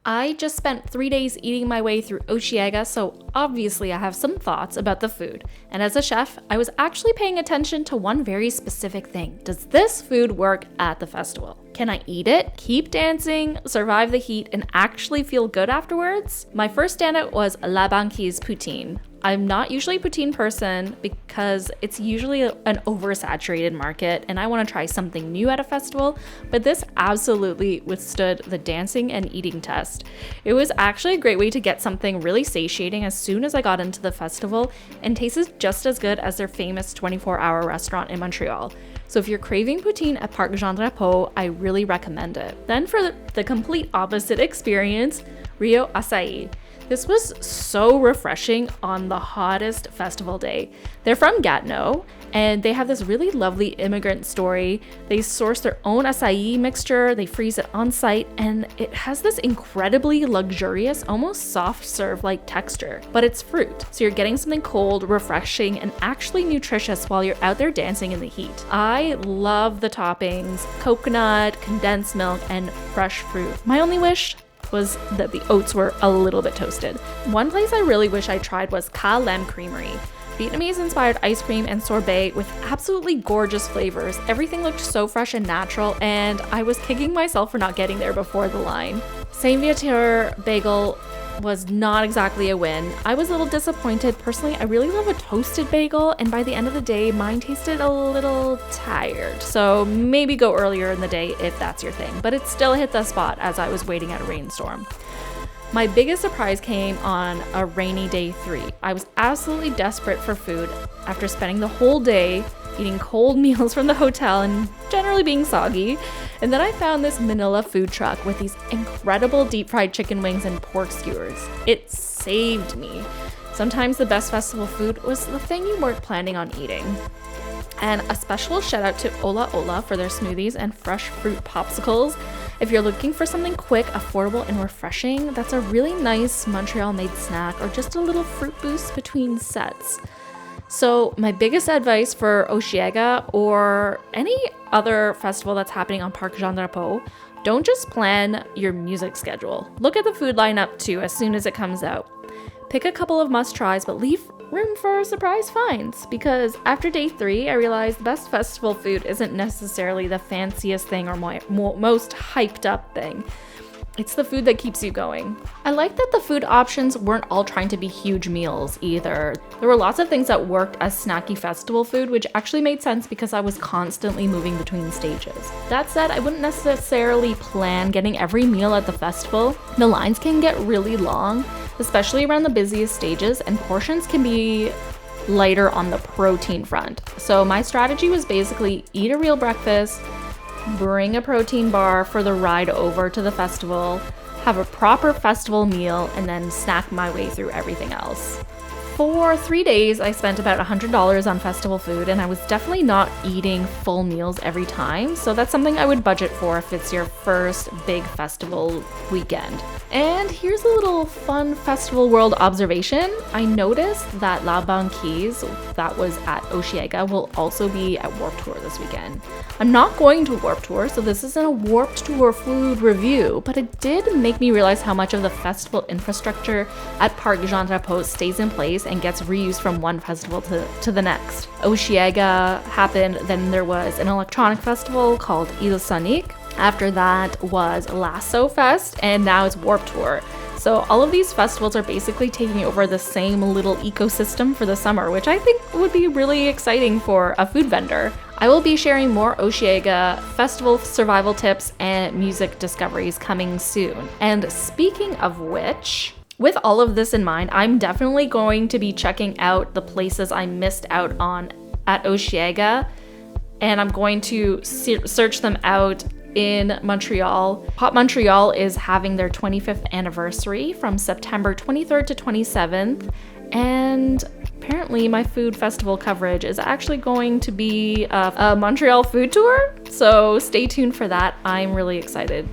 I just spent 3 days eating my way through Osheaga, so obviously I have some thoughts about the food. And as a chef, I was actually paying attention to one very specific thing. Does this food work at the festival? Can I eat it, keep dancing, survive the heat, and actually feel good afterwards? My first standout was La Banquise poutine. I'm not usually a poutine person because it's usually an oversaturated market and I want to try something new at a festival, but this absolutely withstood the dancing and eating test. It was actually a great way to get something really satiating as soon as I got into the festival and tasted just as good as their famous 24-hour restaurant in Montreal. So if you're craving poutine at Parc Jean Drapeau, I really recommend it. Then for the complete opposite experience, Rio Açaí. This was so refreshing on the hottest festival day. They're from Gatineau, and they have this really lovely immigrant story. They source their own acai mixture, they freeze it on site, and it has this incredibly luxurious, almost soft serve-like texture, but it's fruit. So you're getting something cold, refreshing, and actually nutritious while you're out there dancing in the heat. I love the toppings, coconut, condensed milk, and fresh fruit. My only wish was that the oats were a little bit toasted. One place I really wish I tried was Ca Lem Creamery. Vietnamese-inspired ice cream and sorbet with absolutely gorgeous flavors. Everything looked so fresh and natural, and I was kicking myself for not getting there before the line. Saint Viateur bagel was not exactly a win. I was a little disappointed. Personally, I really love a toasted bagel, and by the end of the day, mine tasted a little tired. So maybe go earlier in the day if that's your thing, but it still hit the spot as I was waiting at a rainstorm. My biggest surprise came on a rainy day 3. I was absolutely desperate for food after spending the whole day eating cold meals from the hotel and generally being soggy. And then I found this Manila food truck with these incredible deep fried chicken wings and pork skewers. It saved me. Sometimes the best festival food was the thing you weren't planning on eating. And a special shout out to Ola Ola for their smoothies and fresh fruit popsicles. If you're looking for something quick, affordable, and refreshing, that's a really nice Montreal-made snack or just a little fruit boost between sets. So my biggest advice for Osheaga or any other festival that's happening on Parc Jean Drapeau, don't just plan your music schedule. Look at the food lineup too as soon as it comes out. Pick a couple of must-tries, but leave room for surprise finds, because after day 3, I realized the best festival food isn't necessarily the fanciest thing or most hyped up thing. It's the food that keeps you going. I like that the food options weren't all trying to be huge meals either. There were lots of things that worked as snacky festival food, which actually made sense because I was constantly moving between stages. That said, I wouldn't necessarily plan getting every meal at the festival. The lines can get really long, especially around the busiest stages, and portions can be lighter on the protein front. So my strategy was basically eat a real breakfast, bring a protein bar for the ride over to the festival, have a proper festival meal, and then snack my way through everything else. For 3 days, I spent about $100 on festival food, and I was definitely not eating full meals every time, so that's something I would budget for if it's your first big festival weekend. And here's a little fun festival world observation. I noticed that La Banquise, that was at Osheaga, will also be at Warped Tour this weekend. I'm not going to Warped Tour, so this isn't a Warped Tour food review, but it did make me realize how much of the festival infrastructure at Parc Jean Drapeau stays in place and gets reused from one festival to the next. Osheaga happened, then there was an electronic festival called Il Sonic. After that was Lasso Fest, and now it's Warped Tour. So all of these festivals are basically taking over the same little ecosystem for the summer, which I think would be really exciting for a food vendor. I will be sharing more Osheaga festival survival tips and music discoveries coming soon. And speaking of which, with all of this in mind, I'm definitely going to be checking out the places I missed out on at Osheaga, and I'm going to search them out in Montreal. Pop Montreal is having their 25th anniversary from September 23rd to 27th, and apparently my food festival coverage is actually going to be a Montreal food tour, so stay tuned for that. I'm really excited.